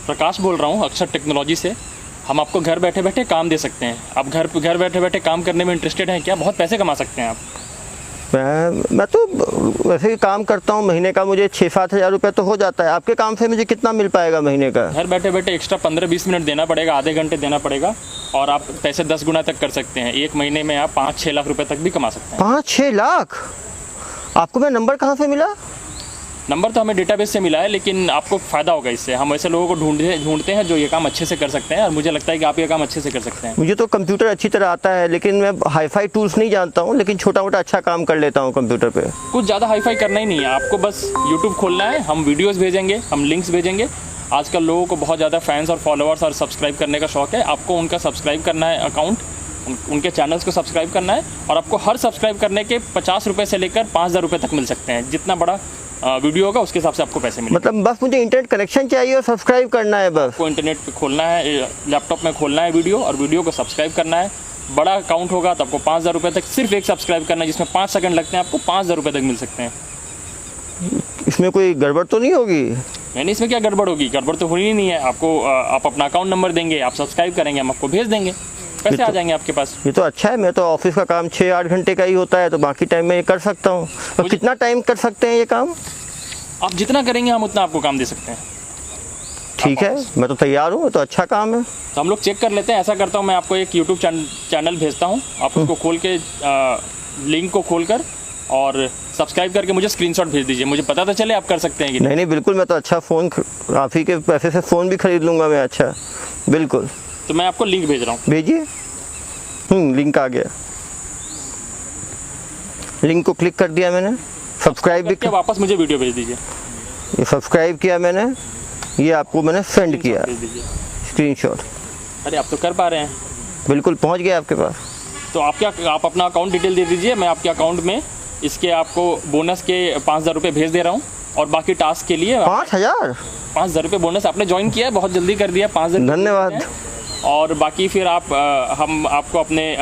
प्रकाश बोल रहा हूँ अक्षर टेक्नोलॉजी से। हम आपको घर बैठे बैठे काम दे सकते हैं। आप घर बैठे बैठे काम करने में इंटरेस्टेड हैं क्या? बहुत पैसे कमा सकते हैं आप। मैं तो वैसे ही काम करता हूँ, महीने का मुझे 6-7 हज़ार रुपये तो हो जाता है। आपके काम से मुझे कितना मिल पाएगा महीने का? घर बैठे बैठे एक्स्ट्रा 15-20 मिनट देना पड़ेगा, आधे घंटे देना पड़ेगा, और आप पैसे 10 गुना तक कर सकते हैं। एक महीने में आप 5-6 लाख रुपए तक भी कमा सकते हैं। 5-6 लाख? आपको मेरा नंबर कहाँ से मिला? नंबर तो हमें डेटाबेस से मिला है, लेकिन आपको फ़ायदा होगा इससे। हम ऐसे लोगों को ढूंढते हैं जो ये काम अच्छे से कर सकते हैं, और मुझे लगता है कि आप ये काम अच्छे से कर सकते हैं। मुझे तो कंप्यूटर अच्छी तरह आता है, लेकिन मैं हाईफाई टूल्स नहीं जानता हूँ, लेकिन छोटा मोटा अच्छा काम कर लेता हूँ कंप्यूटर पे। कुछ ज़्यादा हाईफाई करना ही नहीं है आपको, बस यूट्यूब खोलना है, हम वीडियोज़ भेजेंगे, हम लिंक्स भेजेंगे। आजकल लोगों को बहुत ज़्यादा फैंस और फॉलोअर्स और सब्सक्राइब करने का शौक है। आपको उनका सब्सक्राइब करना है अकाउंट, उनके चैनल्स को सब्सक्राइब करना है, और आपको हर सब्सक्राइब करने के 50 रुपये से लेकर 5,000 रुपये तक मिल सकते हैं। जितना बड़ा वीडियो होगा उसके हिसाब से आपको पैसे मिलेंगे। मतलब बस मुझे इंटरनेट कनेक्शन चाहिए और सब्सक्राइब करना है बस? आपको इंटरनेट पे खोलना है, लैपटॉप में खोलना है वीडियो, और वीडियो को सब्सक्राइब करना है। बड़ा अकाउंट होगा तो आपको 5,000 रुपये तक सिर्फ एक सब्सक्राइब करना है, जिसमें 5 सेकंड लगते हैं, आपको 5,000 रुपये तक मिल सकते हैं। इसमें कोई गड़बड़ तो नहीं होगी? नहीं, इसमें क्या गड़बड़ होगी? गड़बड़ तो होनी ही नहीं है। आपको आप अपना अकाउंट नंबर देंगे, आप सब्सक्राइब करेंगे, हम आपको भेज देंगे, पैसे आ जाएंगे आपके पास। ये तो अच्छा है। मैं तो ऑफिस का काम 6-8 घंटे का ही होता है, तो बाकी टाइम में ये कर सकता हूँ। तो कितना टाइम कर सकते हैं ये काम? आप जितना करेंगे हम उतना आपको काम दे सकते हैं। ठीक है, मैं तो तैयार हूँ, तो अच्छा काम है। तो हम लोग चेक कर लेते हैं। ऐसा करता हूँ, मैं आपको एक यूट्यूब चैनल भेजता हूँ, आप उसको खोल के लिंक को खोलकर और सब्सक्राइब करके मुझे स्क्रीनशॉट भेज दीजिए। मुझे पता तो चले आप कर सकते हैं कि नहीं, बिल्कुल। मैं तो अच्छा फ़ोन, आप ही के पैसे से फ़ोन भी खरीद लूँगा मैं। अच्छा, बिल्कुल। तो मैं आपको लिंक भेज रहा हूँ, भेजिए। लिंक आ गया। लिंक को क्लिक कर दिया मैंने, सब्सक्राइब भी क्या वापस मुझे वीडियो भेज दीजिए। ये सब्सक्राइब किया मैंने, ये आपको मैंने सेंड किया स्क्रीनशॉट। अरे आप तो कर पा रहे हैं। बिल्कुल पहुंच गया आपके पास। तो आप अपना अकाउंट डिटेल दे दीजिए, मैं आपके अकाउंट में इसके आपको बोनस के 5,000 रुपये भेज दे रहा हूँ। और बाकी टास्क के लिए 5,000 रुपये बोनस आपने ज्वाइन किया है, बहुत जल्दी कर दिया। 5,000 धन्यवाद। और बाकी फिर हम आपको अपने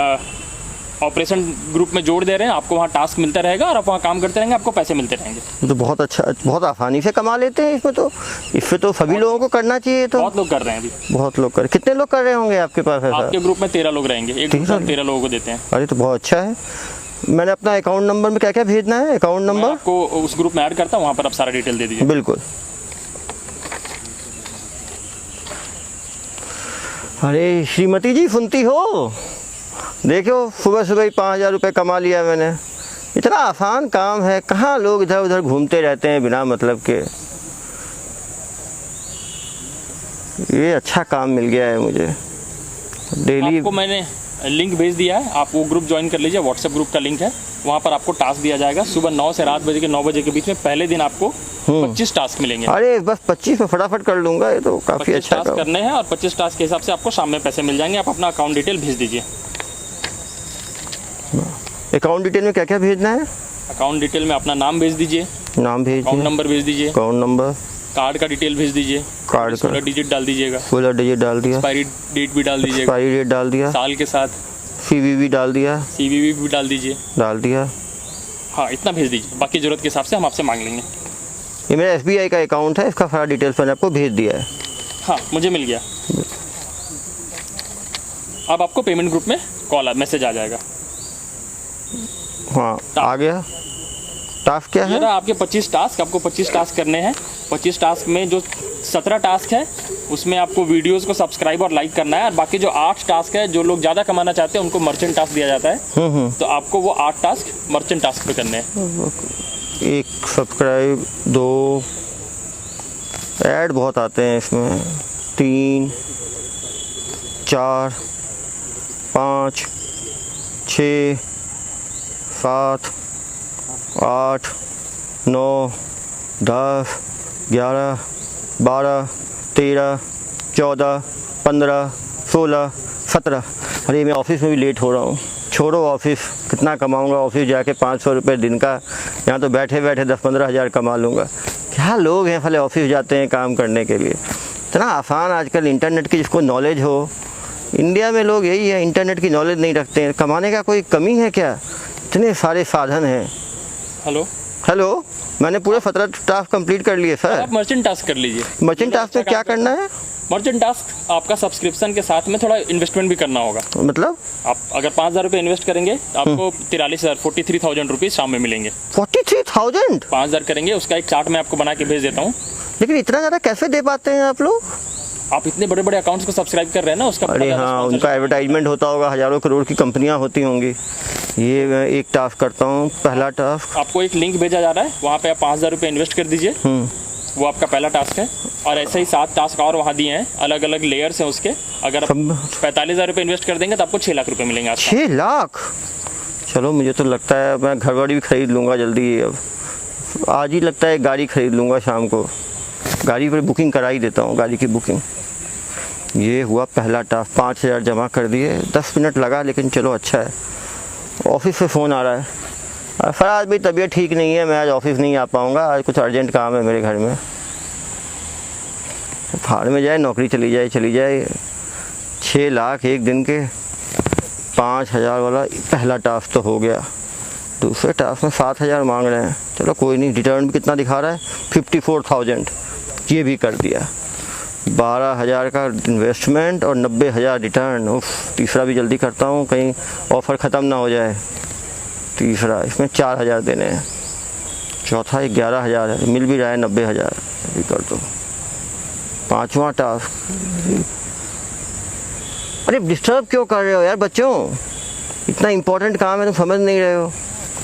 ऑपरेशन ग्रुप में जोड़ दे रहे हैं। आपको वहाँ टास्क मिलता रहेगा और आप वहाँ काम करते रहेंगे, आपको पैसे मिलते रहेंगे। तो बहुत अच्छा, बहुत आसानी से कमा लेते हैं इसमें तो सभी लोगों को करना चाहिए। तो बहुत लोग कर रहे हैं अभी। बहुत लोग कर, कितने लोग कर रहे होंगे आपके पास ऐसा? आपके ग्रुप में 13 लोग रहेंगे, एक ग्रुप में 13 लोगों को देते हैं। अरे तो बहुत अच्छा है। मैंने अपना अकाउंट नंबर में क्या क्या भेजना है? अकाउंट नंबर आपको उस ग्रुप में ऐड करता हूँ, वहाँ पर आप सारा डिटेल दे दीजिए। बिल्कुल। अरे श्रीमती जी, सुनती हो? देखो, सुबह सुबह ही 5,000 रुपये कमा लिया मैंने। इतना आसान काम है, कहाँ लोग इधर उधर घूमते रहते हैं बिना मतलब के। ये अच्छा काम मिल गया है मुझे। डेली आपको मैंने लिंक भेज दिया है, आप वो ग्रुप ज्वाइन कर लीजिए। व्हाट्सएप ग्रुप का लिंक है, वहाँ पर आपको टास्क दिया जाएगा। सुबह 9 से रात बजे के 9 बजे के बीच में पहले दिन आपको 25 टास्क मिलेंगे। अरे बस 25 में फटाफट कर लूँगा। ये तो काफ़ी अच्छा टास्क करने हैं, और 25 टास्क के हिसाब से आपको शाम में पैसे मिल जाएंगे। आप अपना अकाउंट डिटेल भेज दीजिए। अकाउंट डिटेल में क्या क्या भेजना है? अकाउंट डिटेल में अपना नाम भेज दीजिए, नाम भेज अकाउंट नंबर भेज दीजिए, अकाउंट नंबर, कार्ड का डिटेल भेज दीजिए, कार्ड का 16 डिजिट डाल दीजिएगा, 16 डिजिट डाल दिया, एक्सपायरी डेट भी डाल दीजिएगा, एक्सपायरी डेट डाल दिया, साल के साथ CVV डाल दिया, CVV भी डाल दीजिए, डाल दिया। हाँ, इतना भेज दीजिए। बाकी ज़रूरत के हिसाब से हम आपसे मांग लेंगे। ये मेरा SBI का अकाउंट है, इसका सारा डिटेल्स मैंने आपको भेज दिया है। हाँ, मुझे मिल गया। अब आपको पेमेंट ग्रुप में मैसेज आ जाएगा। हाँ, आ गया। टास्क क्या है? आपके 25 टास्क, आपको 25 टास्क करने हैं। 25 टास्क में जो 17 टास्क है उसमें आपको वीडियोस को सब्सक्राइब और लाइक करना है, और बाकी जो 8 टास्क है, जो लोग ज़्यादा कमाना चाहते हैं उनको मर्चेंट टास्क दिया जाता है। तो आपको वो 8 टास्क मर्चेंट टास्क पे करने हैं। 1 सब्सक्राइब, 2 ऐड बहुत आते हैं इसमें, 3 4 5 6 7 8 9 10 11 12 13 14 15 16 17। अरे मैं ऑफिस में भी लेट हो रहा हूँ। छोड़ो ऑफिस, कितना कमाऊँगा ऑफिस जाके? 500 रुपये दिन का। यहाँ तो बैठे बैठे 10-15 हज़ार कमा लूँगा। क्या लोग हैं भले ऑफिस जाते हैं काम करने के लिए। इतना आसान आजकल इंटरनेट की जिसको नॉलेज हो। इंडिया में लोग यही है, इंटरनेट की नॉलेज नहीं रखते हैं। कमाने का कोई कमी है क्या? इतने सारे साधन हैं। हेलो, हेलो, मैंने पूरे 17 टास्क कंप्लीट कर लिए सर। आप मर्चेंट टास्क कर लीजिए। मर्चेंट टास्क में क्या करना है? मर्चेंट टास्क आपका सब्सक्रिप्शन के साथ में थोड़ा इन्वेस्टमेंट भी करना होगा। मतलब आप अगर 5,000 रुपये इन्वेस्ट करेंगे आपको 43,000 रुपीज़ शाम में मिलेंगे। 43,000? 5,000 करेंगे, उसका एक चार्ट मैं आपको बना के भेज देता हूँ। लेकिन इतना ज़्यादा कैसे दे पाते हैं आप लोग? आप इतने बड़े बड़े अकाउंट्स को सब्सक्राइब कर रहे हैं ना, उसका अरे हाँ, उनका एडवर्टाइजमेंट होता होगा, हज़ारों करोड़ की कंपनियां होती होंगी। ये मैं एक टास्क करता हूँ, पहला टास्क। आपको एक लिंक भेजा जा रहा है, वहाँ पे आप 5,000 रुपये इन्वेस्ट कर दीजिए। वो आपका पहला टास्क है। और ऐसे ही 7 टास्क और वहाँ दिए हैं, अलग अलग लेयर्स हैं उसके। अगर आप 45,000 रुपये इन्वेस्ट कर देंगे तो आपको 6 लाख रुपये मिलेंगे। 6 लाख? चलो, मुझे तो लगता है मैं घर वाड़ी भी खरीद लूँगा जल्दी। अब आज ही लगता है गाड़ी खरीद लूँगा शाम को। गाड़ी पर बुकिंग करा ही देता हूँ, गाड़ी की बुकिंग। ये हुआ पहला टास्क, 5,000 जमा कर दिए। 10 मिनट लगा, लेकिन चलो अच्छा है। ऑफिस से फ़ोन आ रहा है, सर आज भी तबीयत ठीक नहीं है, मैं आज ऑफिस नहीं आ पाऊँगा, आज कुछ अर्जेंट काम है मेरे घर में। फाड़ में जाए, नौकरी चली जाए। 6 लाख एक दिन के। 5,000 वाला पहला टास्क तो हो गया। दूसरे टास्क में 7,000 मांग रहे हैं। चलो कोई नहीं, रिटर्न भी कितना दिखा रहा है? 54,000। ये भी कर दिया। 12,000 का इन्वेस्टमेंट और 90,000 रिटर्न। उफ, तीसरा भी जल्दी करता हूँ, कहीं ऑफ़र ख़त्म ना हो जाए। तीसरा, इसमें 4,000 देने हैं। चौथा 11,000 है, मिल भी रहा है 90,000। अभी कर दो। 5वां टास्क। अरे डिस्टर्ब क्यों कर रहे हो यार बच्चों? इतना इम्पोर्टेंट काम है, तुम समझ नहीं रहे हो।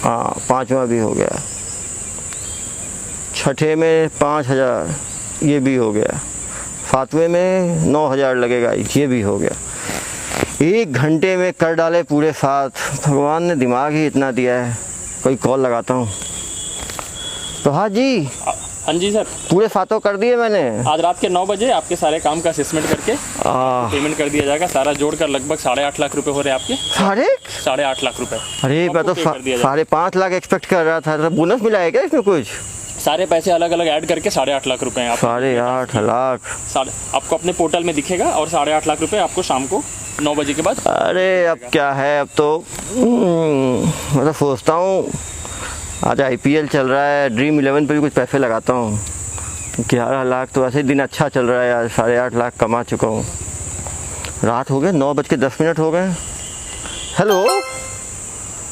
हाँ, 5वां भी हो गया। छठे में 5,000, ये भी हो गया। 7वें में 9,000 लगेगा, ये भी हो गया। 1 घंटे में कर डाले पूरे 7। भगवान ने दिमाग ही इतना दिया है। कोई कॉल लगाता हूँ। तो हाँ जी। हाँ जी सर, पूरे 7 कर दिए मैंने। आज रात के 9 बजे आपके सारे काम का असेसमेंट करके पेमेंट कर दिया जाएगा। सारा जोड़कर लगभग 8.5 लाख रुपए हो रहे हैं आपके। 8.5 लाख रुपए। अरे मैं तो 5.5 लाख एक्सपेक्ट कर रहा था। बोनस मिला है क्या इसमें कुछ? सारे पैसे अलग अलग ऐड करके 8.5 लाख रुपए हैं। 8.5 लाख आपको अपने पोर्टल में दिखेगा। और 8.5 लाख रुपए आपको शाम को 9 बजे के बाद। अरे अब क्या है, अब तो मैं तो सोचता हूँ आज IPL चल रहा है, ड्रीम 11 पे भी कुछ पैसे लगाता हूँ। 11 लाख तो वैसे ही दिन अच्छा चल रहा है यार। 8.5 लाख कमा चुका हूँ। रात हो गए, 9:10 हो गए। हेलो,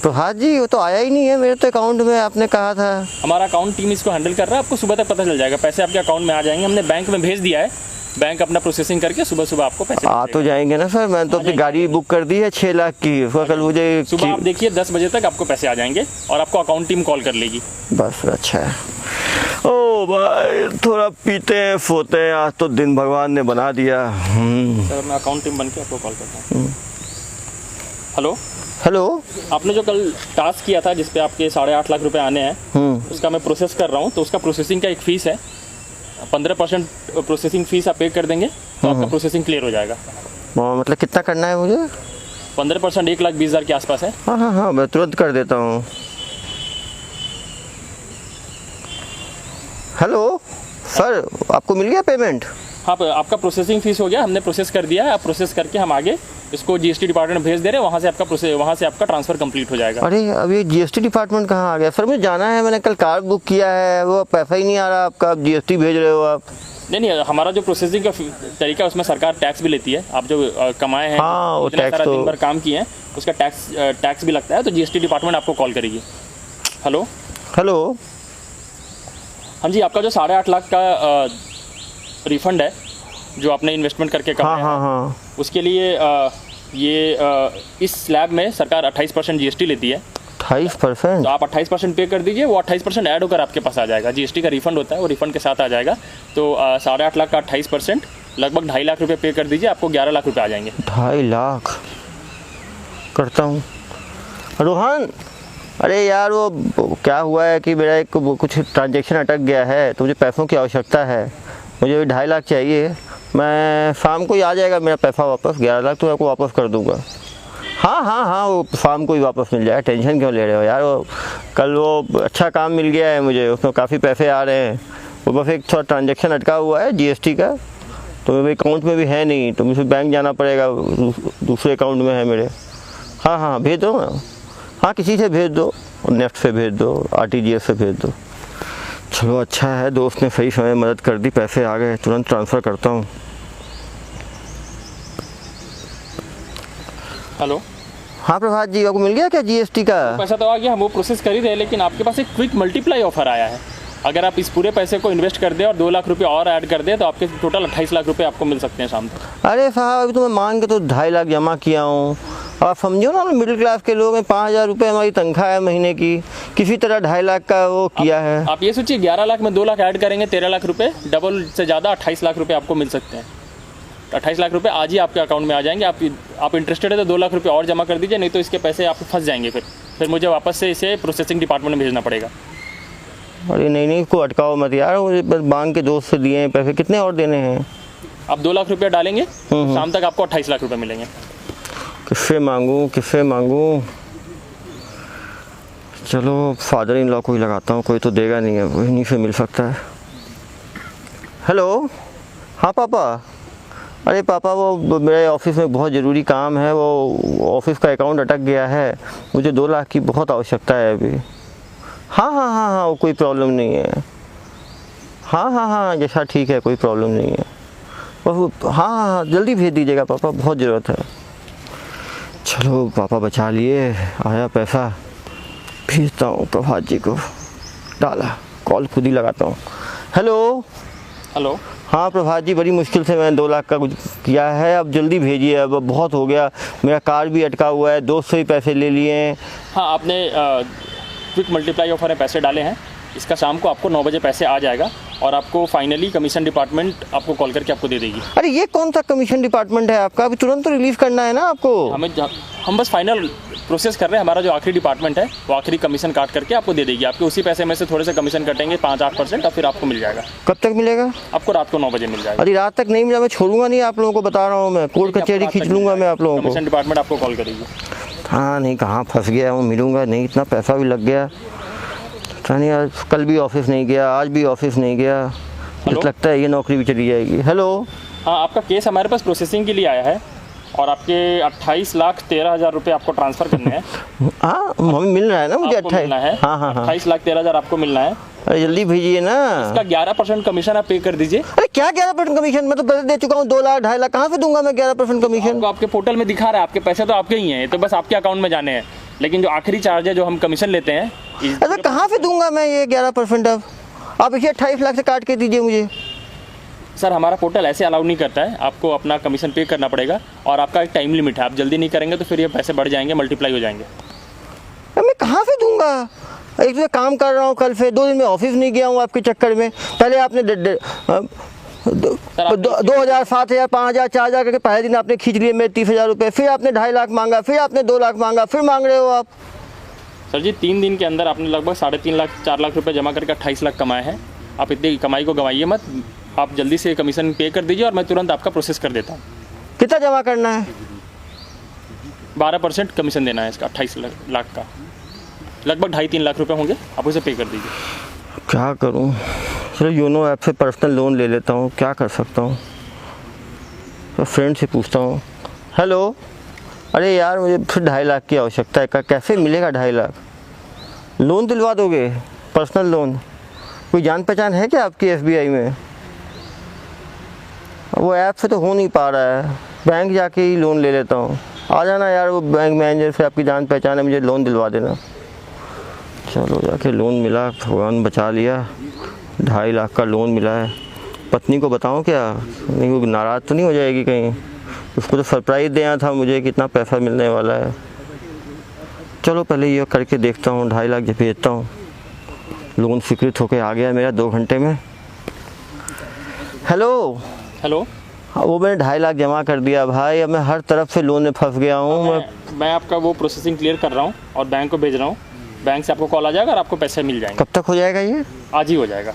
तो हाँ जी, वो तो आया ही नहीं है मेरे तो अकाउंट में, आपने कहा था। हमारा अकाउंट टीम इसको हैंडल कर रहा है। आपको सुबह तक पता चल जाएगा, पैसे आपके अकाउंट में आ जाएंगे। हमने बैंक में भेज दिया है, बैंक अपना प्रोसेसिंग करके सुबह आपको पैसे आ तो जाएंगे ना सर। मैंने तो अपनी गाड़ी बुक कर दी है 6 लाख की। उसका कल मुझे सुबह आप देखिए 10 बजे तक आपको पैसे आ जाएंगे और आपको अकाउंट टीम कॉल कर लेगी। बस अच्छा है। ओ भाई, थोड़ा पीते हैं सोते हैं, आज तो दिन भगवान ने बना दिया। सर मैं अकाउंट टीम बन के आपको कॉल करता हूँ। हेलो, आपने जो कल टास्क किया था जिसपे आपके 8.5 लाख रुपए आने हैं, उसका मैं प्रोसेस कर रहा हूँ। तो उसका प्रोसेसिंग का एक फ़ीस है, 15% प्रोसेसिंग फ़ीस आप पे कर देंगे तो आपका प्रोसेसिंग क्लियर हो जाएगा। मतलब कितना करना है मुझे? 15%, 1,20,000 के आसपास है। हाँ, मैं तुरंत कर देता हूँ। हेलो सर, आपको मिल गया पेमेंट? हाँ, आपका प्रोसेसिंग फ़ीस हो गया, हमने प्रोसेस कर दिया है। आप प्रोसेस करके हम आगे इसको GST डिपार्टमेंट भेज दे रहे हैं। वहाँ से आपका ट्रांसफ़र कंप्लीट हो जाएगा। अरे अभी GST डिपार्टमेंट कहाँ आ गया? सर मुझे जाना है, मैंने कल कार बुक किया है, वो पैसा ही नहीं आ रहा आपका। आप GST भेज रहे हो आप? नहीं, हमारा जो प्रोसेसिंग का तरीका है उसमें सरकार टैक्स भी लेती है। आप जो कमाए हैं, हाँ, वो टैक्स सारा तो दिन भर काम किए हैं, उसका टैक्स भी लगता है। तो GST डिपार्टमेंट आपको कॉल करेगी। हेलो, हाँ जी, आपका जो 8.5 लाख का रिफंड है जो आपने इन्वेस्टमेंट करके कमाया हाँ। उसके लिए इस स्लैब में सरकार 28% GST लेती है। 28%? तो आप 28% पे कर दीजिए, वो 28% ऐड होकर आपके पास आ जाएगा। GST का रिफंड होता है, वो रिफंड के साथ आ जाएगा। तो 8.5 लाख का 28% लगभग 2.5 लाख रुपये पे कर दीजिए, आपको 11 लाख रुपये आ जाएंगे। 2.5 लाख करता हूँ। रोहन, अरे यार वो क्या हुआ है कि मेरा एक कुछ ट्रांजेक्शन अटक गया है, तो मुझे पैसों की आवश्यकता है। मुझे 2.5 लाख चाहिए। मैं शाम को ही आ जाएगा मेरा पैसा वापस। 11 लाख तो आपको वापस कर दूंगा। हाँ, वो शाम को ही वापस मिल जाएगा। टेंशन क्यों ले रहे हो यार? वो कल वो अच्छा काम मिल गया है मुझे, उसमें काफ़ी पैसे आ रहे हैं। वो बस एक थोड़ा ट्रांजेक्शन अटका हुआ है GST का, तो मेरे अकाउंट में भी है नहीं, तो मुझे बैंक जाना पड़ेगा। दूसरे अकाउंट में है मेरे। हाँ, भेज दो ना। हाँ, किसी से भेज दो। और नेफ्ट से भेज दो, RTGS से भेज दो। चलो अच्छा है, दोस्त ने सही समय मदद कर दी, पैसे आ गए, तुरंत ट्रांसफ़र करता हूँ। हेलो, हाँ प्रभात जी, आपको मिल गया क्या GST का? पैसा तो आ गया, हम वो प्रोसेस कर ही रहे, लेकिन आपके पास एक क्विक मल्टीप्लाई ऑफर आया है। अगर आप इस पूरे पैसे को इन्वेस्ट कर दें और 2 लाख रुपए और ऐड कर दें तो आपके टोटल 28 लाख रुपए आपको मिल सकते हैं शाम तक। अरे साहब, अभी तो मैं मांग के तो 2.5 लाख जमा किया हूँ। आप समझो ना, मिडिल क्लास के लोग हैं, 5,000 रुपये हमारी तनख्वाह है महीने की, किसी तरह 2.5 लाख का वो किया है। आप ये सोचिए 11 लाख में 2 लाख ऐड करेंगे 13 लाख रुपए, डबल से ज़्यादा 28 लाख रुपए आपको मिल सकते हैं। 28 लाख रुपए आज ही आपके अकाउंट में आ जाएंगे। आप इंटरेस्टेड है तो 2 लाख रुपए और जमा कर दीजिए, नहीं तो इसके पैसे आप फंस जाएंगे। फिर मुझे वापस से इसे प्रोसेसिंग डिपार्टमेंट में भेजना पड़ेगा। अरे नहीं, इसको अटकाओ मत यार, मुझे बस मांग के दोस्त से दिए हैं पैसे, कितने और देने हैं? आप 2 लाख रुपया डालेंगे, शाम तक आपको 28 लाख रुपए मिलेंगे। किससे मांगूँ? चलो फादर इन लॉ को ही लगाता हूँ, कोई तो देगा नहीं है, वहीं से मिल सकता है। हेलो, हाँ पापा। अरे पापा, वो मेरे ऑफिस में बहुत ज़रूरी काम है, वो ऑफिस का अकाउंट अटक गया है, मुझे 2 लाख की बहुत आवश्यकता है अभी। हाँ, वो कोई प्रॉब्लम नहीं है। हाँ, जैसा ठीक है, कोई प्रॉब्लम नहीं है। हाँ, जल्दी भेज दीजिएगा पापा, बहुत ज़रूरत है। चलो पापा बचा लिए, आया पैसा, भेजता हूँ प्रभात जी को। डाला, कॉल खुद ही लगाता हूँ। हेलो। हाँ प्रभात जी, बड़ी मुश्किल से मैंने 2 लाख का कुछ किया है, अब जल्दी भेजिए, अब बहुत हो गया, मेरा कार्ड भी अटका हुआ है, दोस्त से ही पैसे ले लिए हैं। हाँ, आपने क्विक मल्टीप्लाई ऑफर में पैसे डाले हैं, इसका शाम को आपको 9 बजे पैसे आ जाएगा और आपको फाइनली कमीशन डिपार्टमेंट आपको कॉल करके आपको दे देगी। अरे ये कौन सा कमीशन डिपार्टमेंट है आपका? अभी तुरंत तो रिलीव करना है ना आपको। हम बस फाइनल प्रोसेस कर रहे हैं, हमारा जो आखिरी डिपार्टमेंट है वो आखिरी कमीशन काट करके आपको दे देगी। आपके उसी पैसे में से थोड़े से कमीशन कटेंगे 5-8% और फिर आपको मिल जाएगा। कब तक मिलेगा? आपको रात को 9 बजे मिल जाएगा। अरे रात तक नहीं मिला, मैं छोड़ूंगा नहीं आप लोगों को, बता रहा हूँ मैं, कोर्ट कचहरी खींच लूँगा मैं आप लोगों को। कमीशन डिपार्टमेंट आपको कॉल करेगी। हाँ नहीं, कहाँ फंस गया हूँ, मिलूँगा नहीं, इतना पैसा भी लग गया। नहीं, आज कल भी ऑफिस नहीं गया, आज भी ऑफिस नहीं गया, मुझे लगता है ये नौकरी भी चली जाएगी। हेलो। हाँ, आपका केस हमारे पास प्रोसेसिंग के लिए आया है और आपके 28,13,000 रुपये आपको ट्रांसफ़र करने हैं। हाँ, हमें मिल रहा है ना मुझे 28। हाँ 28,13,000 आपको मिलना है। अरे जल्दी भेजिए ना। इसका 11% कमीशन आप पे कर दीजिए। अरे क्या 11% कमीशन? मैं तो पैसे दे चुका हूँ 2 लाख 2.5 लाख, कहाँ से दूंगा मैं 11% कमीशन? आपके पोर्टल में दिखा रहा है, आपके पैसे तो आपके ही हैं, तो बस आपके अकाउंट में जाने हैं, लेकिन जो आखिरी चार्ज है जो हम कमीशन लेते हैं। अरे कहाँ से दूंगा मैं ये 11%? अब आप इसे 28 लाख से काट के दीजिए मुझे। सर, हमारा पोर्टल ऐसे अलाउ नहीं करता है, आपको अपना कमीशन पे करना पड़ेगा और आपका एक टाइम लिमिट है, आप जल्दी नहीं करेंगे तो फिर ये पैसे बढ़ जाएंगे, मल्टीप्लाई हो जाएंगे। मैं कहाँ से दूंगा? एक तो काम कर रहा हूँ, कल से 2 दिन में ऑफिस नहीं गया हूँ आपके चक्कर में। पहले आपने 2,000, 7,000, 5,000, 4,000 करके पहले दिन आपने खींच लिए मेरे 30,000 रुपये, फिर आपने 2.5 लाख मांगा, फिर आपने 2 लाख मांगा, फिर मांग रहे हो आप। सर जी, 3 दिन के अंदर आपने लगभग 3.5 लाख 4 लाख रुपए जमा करके 28 लाख कमाए हैं। आप इतनी कमाई को गंवाइए मत, आप जल्दी से कमीशन पे कर दीजिए और मैं तुरंत आपका प्रोसेस कर देता हूँ। कितना जमा करना है? 12% कमीशन देना है इसका, 28 लाख का लगभग 2.5-3 लाख रुपए होंगे, आप उसे पे कर दीजिए। क्या करूँ? चलो योनो ऐप से पर्सनल लोन ले लेता हूँ, क्या कर सकता हूँ, तो फ्रेंड से पूछता हूँ। हेलो। अरे यार, मुझे फिर 2.5 लाख की आवश्यकता है, कैसे मिलेगा 2.5 लाख? लोन दिलवा दोगे? Personal loan? कोई जान पहचान है क्या आपकी SBI में? वो ऐप से तो हो नहीं पा रहा है, बैंक जाके ही लोन ले लेता हूँ। आ जाना यार, वो बैंक मैनेजर से आपकी जान पहचान है, मुझे लोन दिलवा देना। चलो जाके लोन मिला, भगवान बचा लिया, 2.5 लाख का लोन मिला है। पत्नी को बताऊँ क्या? नहीं, वो नाराज़ तो नहीं हो जाएगी कहीं? उसको तो सरप्राइज़ देना था मुझे, कितना पैसा मिलने वाला है। चलो पहले ये करके देखता हूँ, 2.5 लाख भेजता हूँ। लोन स्वीकृत होके आ गया मेरा 2 घंटे में। हेलो। वो मैंने 2.5 लाख जमा कर दिया भाई, अब मैं हर तरफ से लोन में फंस गया हूँ। मैं आपका वो प्रोसेसिंग क्लियर कर रहा हूँ और बैंक को भेज रहा हूँ, बैंक से आपको कॉल आ जाएगा और आपको पैसे मिल जाएंगे। कब तक हो जाएगा ये? आज ही हो जाएगा।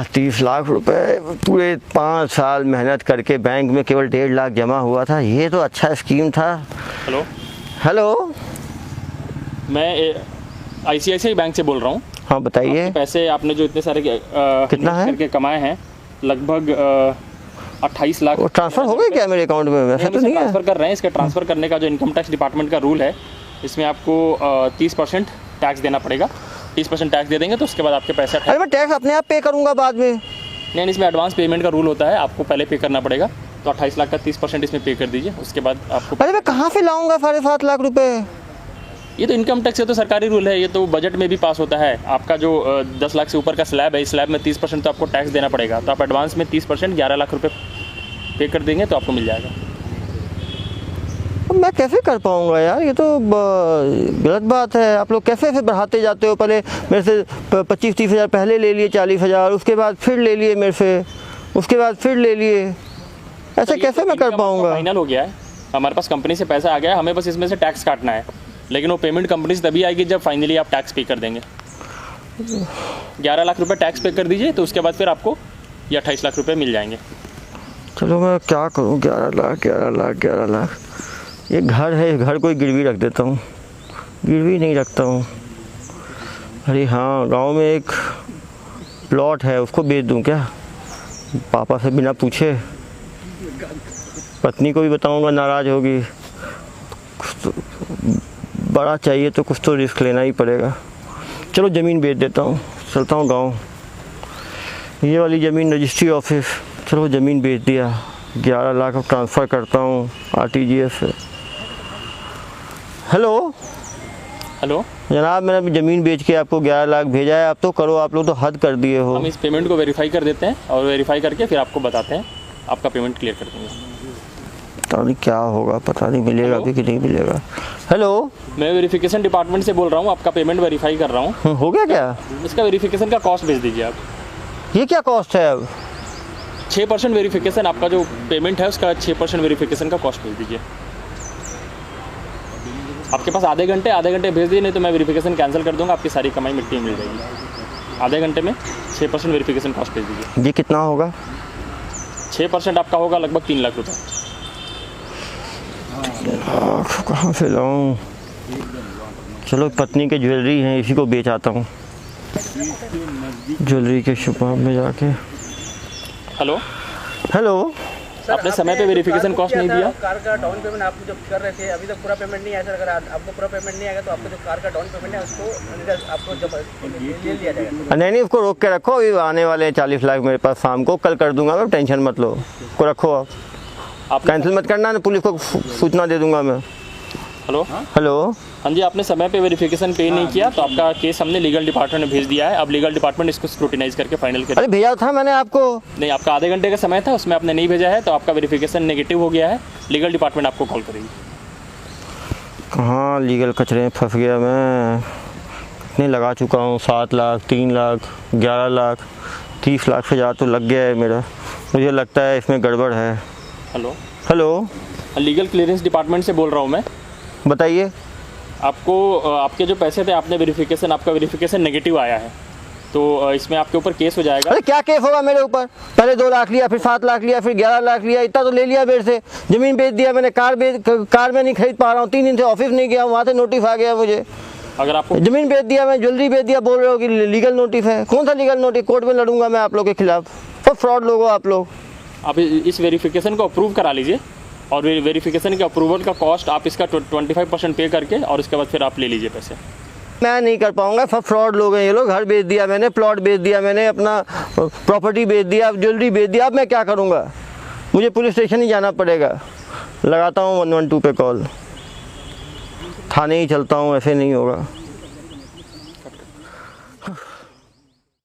30 लाख रुपए पूरे 5 साल मेहनत करके बैंक में केवल 1.5 लाख जमा हुआ था, ये तो अच्छा स्कीम था। हेलो। मैं ICICI बैंक से बोल रहा हूँ। हाँ बताइए। पैसे आपने जो इतने सारे कितना है करके कमाए हैं, लगभग 28 लाख। वो ट्रांसफ़र हो गए क्या मेरे अकाउंट में? वैसे तो नहीं है। ट्रांसफ़र कर रहे हैं, इसका ट्रांसफ़र करने का जो इनकम टैक्स डिपार्टमेंट का रूल है, इसमें आपको 30% टैक्स देना पड़ेगा। 30% टैक्स दे देंगे तो उसके बाद आपके पैसा अरे मैं टैक्स अपने आप पे करूँगा बाद में। नहीं, इसमें एडवांस पेमेंट का रूल होता है, आपको पहले पे करना पड़ेगा। तो 28 लाख का 30% इसमें पे कर दीजिए, उसके बाद आपको। अरे मैं कहाँ से लाऊंगा 7.5 लाख रुपए? ये तो इनकम टैक्स है, तो सरकारी रूल है, ये तो बजट में भी पास होता है। आपका जो 10 लाख से ऊपर का स्लैब है, इस स्लैब में 30% तो आपको टैक्स देना पड़ेगा। तो आप एडवांस में 30% 11 लाख रुपये पे कर देंगे तो आपको मिल जाएगा। मैं कैसे कर पाऊंगा यार, ये तो गलत बात है। आप लोग कैसे ऐसे बढ़ाते जाते हो? पहले मेरे से 25-30 हज़ार पहले ले लिए, 40 हज़ार, उसके बाद फिर ले लिए मेरे से, उसके बाद फिर ले लिए। ऐसे कैसे मैं कर पाऊंगा? फाइनल हो गया है, हमारे पास कंपनी से पैसा आ गया है, हमें बस इसमें से टैक्स काटना है। लेकिन वो पेमेंट कंपनी से तभी आएगी जब फाइनली आप टैक्स पे कर देंगे। 11 लाख रुपए टैक्स पे कर दीजिए, तो उसके बाद फिर आपको ये 28 लाख रुपए मिल जाएंगे। चलो मैं क्या करूँ? 11 लाख। ये घर है, घर कोई गिरवी रख देता हूँ। गिरवी नहीं रखता हूँ। अरे हाँ, गांव में एक प्लॉट है, उसको बेच दूँ क्या? पापा से बिना पूछे। पत्नी को भी बताऊँगा, नाराज़ होगी। बड़ा चाहिए तो कुछ तो रिस्क लेना ही पड़ेगा। चलो ज़मीन बेच देता हूँ, चलता हूँ गांव। ये वाली ज़मीन रजिस्ट्री ऑफिस, चलो ज़मीन बेच दिया। 11 लाख ट्रांसफ़र करता हूँ RTGS से। हेलो जनाब, मैंने अभी ज़मीन बेच के आपको 11 लाख भेजा है। आप तो करो, आप लोग तो हद कर दिए हो। हम इस पेमेंट को वेरीफाई कर देते हैं और वेरीफाई करके फिर आपको बताते हैं, आपका पेमेंट क्लियर कर देंगे। पता नहीं क्या होगा, पता नहीं मिलेगा भी कि नहीं मिलेगा। हेलो, मैं वेरिफिकेशन डिपार्टमेंट से बोल रहा हूँ, आपका पेमेंट वेरीफाई कर रहा हूँ। हो गया क्या? इसका वेरिफिकेशन का कॉस्ट भेज दीजिए आप। ये क्या कॉस्ट है अब? 6% वेरिफिकेशन, आपका जो पेमेंट है उसका 6% वेरिफिकेशन का कॉस्ट भेज दीजिए। आपके पास आधे घंटे भेज दिए, नहीं तो मैं वेरिफिकेशन कैंसिल कर दूंगा, आपकी सारी कमाई मिट्टी में मिल जाएगी। आधे घंटे में 6% वेरिफिकेशन कॉस्ट भेज दीजिए। ये कितना होगा? 6% आपका होगा लगभग 3 लाख रुपये। कहाँ से लाऊं? चलो, पत्नी के ज्वेलरी हैं, इसी को बेच आता हूँ ज्वेलरी के शॉप में जाके। हेलो, आपने समय पे वेरिफिकेशन कॉस्ट नहीं दिया। कार का डाउन पेमेंट आप जब कर रहे थे, अभी तक पूरा पेमेंट नहीं आया सर। अगर आपको पूरा पेमेंट नहीं आएगा तो आपको जो कार का डाउन पेमेंट है उसको आपको जब ले लिया जाएगा। नहीं, उसको रोक के रखो। अभी आने वाले हैं 40 लाख मेरे पास, शाम को कल कर दूंगा मैं, टेंशन मत लो। को रखो, आप कैंसिल मत करना, पुलिस को सूचना दे दूंगा मैं। हेलो, हाँ जी, आपने समय पे वेरिफिकेशन पे नहीं किया तो आपका केस हमने लीगल डिपार्टमेंट में भेज दिया है। अब लीगल डिपार्टमेंट इसको स्क्रूटिनाइज करके फाइनल करेगा। अरे भेजा था मैंने आपको। नहीं, आपका आधे घंटे का समय था, उसमें आपने नहीं भेजा है, तो आपका वेरिफिकेशन नेगेटिव हो गया है। लीगल डिपार्टमेंट आपको कॉल करेगी। कहाँ लीगल कचरे में फंस गया मैं। कितने लगा चुका हूँ? 7 लाख, 3 लाख, 11 लाख, 30 लाख से ज़्यादा तो लग गया है मेरा। मुझे लगता है इसमें गड़बड़ है। हेलो, लीगल क्लियरेंस डिपार्टमेंट से बोल रहा हूँ मैं। बताइए। आपको आपके जो पैसे थे, आपने आपका वेरिफिकेशन नेगेटिव आया है, तो इसमें आपके ऊपर केस हो जाएगा। अरे क्या केस होगा मेरे ऊपर? पहले 2 लाख लिया, फिर 7 लाख लिया, फिर 11 लाख लिया, इतना तो ले लिया मेरे से। ज़मीन बेच दिया मैंने, कार में नहीं खरीद पा रहा हूँ। 3 दिन से ऑफिस नहीं गया, वहाँ से नोटिस आ गया मुझे। अगर आपको ज़मीन बेच दिया, मैं ज्वेलरी बेच दिया, बोल रहे हो कि लीगल नोटिस है। कौन सा लीगल नोटिस? कोर्ट में लड़ूंगा मैं आप लोग के खिलाफ। तो फ्रॉड लोग हो आप लोग। आप इस वेरिफिकेशन को अप्रूव करा लीजिए और वेरिफिकेशन के अप्रूवल का कॉस्ट आप इसका 25% पे करके और उसके बाद फिर आप ले लीजिए पैसे। मैं नहीं कर पाऊंगा, सब फ्रॉड लोग हैं ये लोग। घर बेच दिया मैंने, प्लॉट बेच दिया मैंने, अपना प्रॉपर्टी बेच दिया, ज्वेलरी बेच दिया। अब मैं क्या करूंगा? मुझे पुलिस स्टेशन ही जाना पड़ेगा। लगाता हूँ 112 पे कॉल, थाने ही चलता हूँ, ऐसे नहीं होगा।